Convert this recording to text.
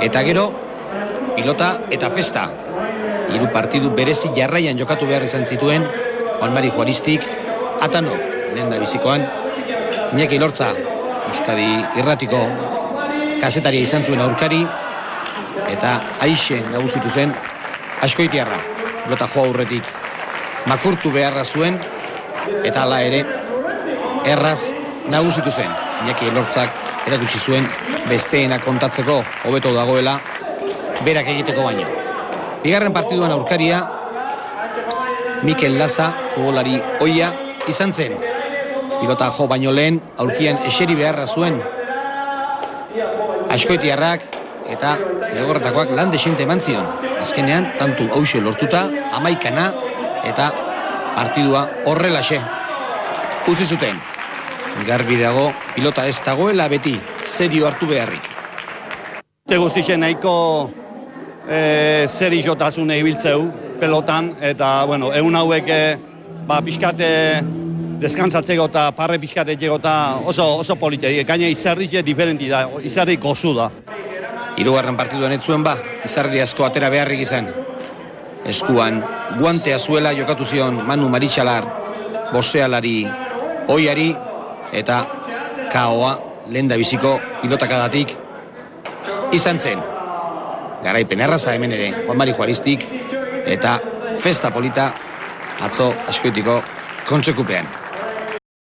Eta gero, pilota eta festa. 3 partidu berezi jarraian jokatu behar izan zituen, Juan Mari Juaristik, Atanok, lehendabizikoan, Iñaki Lortza, Euskadi Irratiko kazetaria izan zuen aurkari, eta Aixe nagusitu zen Azkoitiarra, pilota jo aurretik makurtu beharra zuen, eta hala ere, erraz nagusitu zen. Iñaki Lortzak erakutsi zuen besteena kontatzeko hobeto dagoela berak egiteko baino. Bigarren partiduan aurkaria Mikel Laza, futbolari ohia izan zen. Pilota jo baino lehen aurkian eseri beharra zuen Azkoitiarrak eta legorretakoak lan desente eman zion. Azkenean, tantu hauxe lortuta, 11 eta partidua horrelaxe utzi zuten. Garbi dago, pilota ez dagoela beti, serio hartu beharrik. Guztien nahiko zeri jotasune ibiltzeu pelotan, eta egun hauek pixkate deskantzatzeko eta parre pixkate eta oso polite. Gaina Izardik diferenti da, Izardik gozu da. 3. partiduan ez zuen Izardi asko atera beharrik izan. Eskuan guantea zuela jokatu zion Manu Maritxalar, bosealari ohiari, eta kaoa lehendabiziko pilotakadatik izan zen. Garaipen erraza hemen ere Juan Mari Juaristik, eta festa polita atzo Azkoitiko kontsekupean.